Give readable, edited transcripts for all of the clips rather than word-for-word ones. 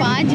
5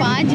5